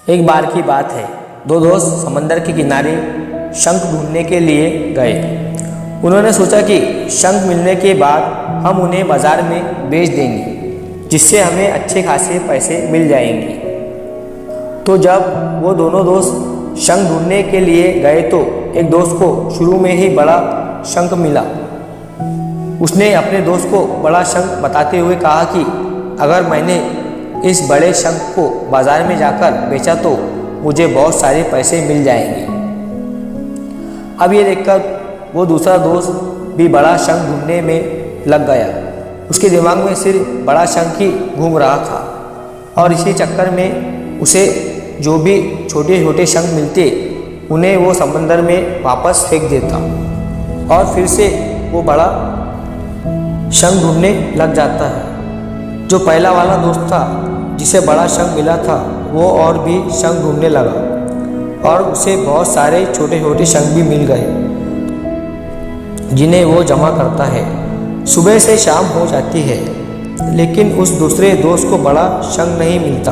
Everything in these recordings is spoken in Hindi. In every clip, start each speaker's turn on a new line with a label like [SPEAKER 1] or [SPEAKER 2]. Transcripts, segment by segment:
[SPEAKER 1] एक बार की बात है, दो दोस्त समंदर के किनारे शंख ढूंढने के लिए गए। उन्होंने सोचा कि शंख मिलने के बाद हम उन्हें बाजार में बेच देंगे, जिससे हमें अच्छे खासे पैसे मिल जाएंगे। तो जब वो दोनों दोस्त शंख ढूंढने के लिए गए तो एक दोस्त को शुरू में ही बड़ा शंख मिला। उसने अपने दोस्त को बड़ा शंख बताते हुए कहा कि अगर मैंने इस बड़े शंख को बाजार में जाकर बेचा तो मुझे बहुत सारे पैसे मिल जाएंगे। अब ये देखकर वो दूसरा दोस्त भी बड़ा शंख ढूंढने में लग गया। उसके दिमाग में सिर्फ बड़ा शंख ही घूम रहा था और इसी चक्कर में उसे जो भी छोटे छोटे शंख मिलते उन्हें वो समंदर में वापस फेंक देता और फिर से वो बड़ा शंख ढूंढने लग जाता है। जो पहला वाला दोस्त था जिसे बड़ा शंख मिला था वो और भी शंख ढूंढने लगा और उसे बहुत सारे छोटे छोटे शंख भी मिल गए, जिन्हें वो जमा करता है। सुबह से शाम हो जाती है लेकिन उस दूसरे दोस्त को बड़ा शंख नहीं मिलता।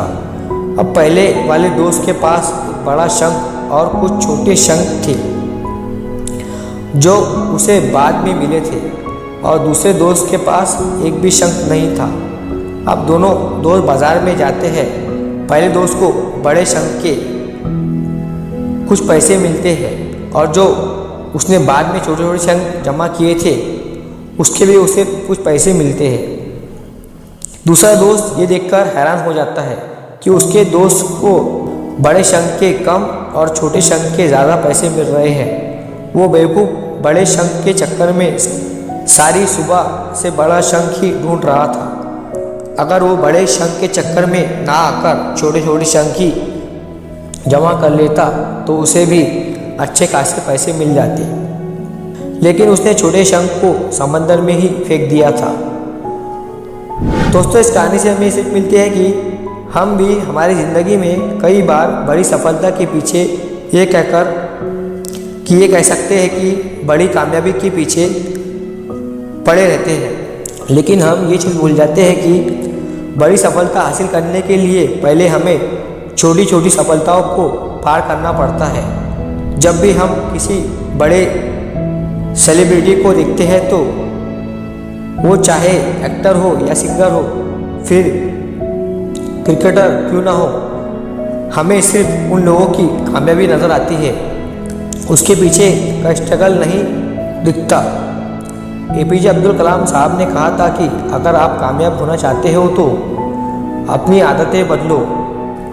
[SPEAKER 1] अब पहले वाले दोस्त के पास बड़ा शंख और कुछ छोटे शंख थे जो उसे बाद में मिले थे और दूसरे दोस्त के पास एक भी शंख नहीं था। अब दोनों दोस्त बाजार में जाते हैं। पहले दोस्त को बड़े शंख के कुछ पैसे मिलते हैं और जो उसने बाद में छोटे छोटे शंख जमा किए थे उसके भी उसे कुछ पैसे मिलते हैं। दूसरा दोस्त ये देखकर हैरान हो जाता है कि उसके दोस्त को बड़े शंख के कम और छोटे शंख के ज़्यादा पैसे मिल रहे हैं। वो बेवकूफ़ बड़े शंख के चक्कर में सारी सुबह से बड़ा शंख ही ढूंढ रहा था। अगर वो बड़े शंख के चक्कर में ना आकर छोटे छोटे शंख ही जमा कर लेता तो उसे भी अच्छे खासे पैसे मिल जाते, लेकिन उसने छोटे शंख को समंदर में ही फेंक दिया था। दोस्तों, इस कहानी से हमें सीख मिलती है कि हम भी हमारी ज़िंदगी में कई बार बड़ी सफलता के पीछे ये कह सकते हैं कि बड़ी कामयाबी के पीछे पड़े रहते हैं, लेकिन हम ये चीज़ भूल जाते हैं कि बड़ी सफलता हासिल करने के लिए पहले हमें छोटी छोटी सफलताओं को पार करना पड़ता है। जब भी हम किसी बड़े सेलिब्रिटी को देखते हैं तो वो चाहे एक्टर हो या सिंगर हो, फिर क्रिकेटर क्यों ना हो, हमें सिर्फ उन लोगों की कामयाबी नज़र आती है, उसके पीछे का स्ट्रगल नहीं दिखता। APJ अब्दुल कलाम साहब ने कहा था कि अगर आप कामयाब होना चाहते हो तो अपनी आदतें बदलो।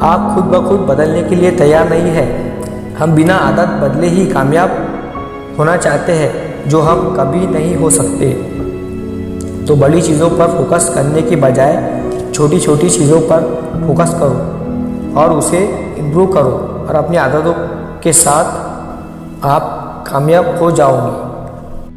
[SPEAKER 1] आप खुद ब खुद बदलने के लिए तैयार नहीं है। हम बिना आदत बदले ही कामयाब होना चाहते हैं, जो हम कभी नहीं हो सकते। तो बड़ी चीज़ों पर फोकस करने के बजाय छोटी छोटी चीज़ों पर फोकस करो और उसे इम्प्रूव करो और अपनी आदतों के साथ आप कामयाब हो जाओगे।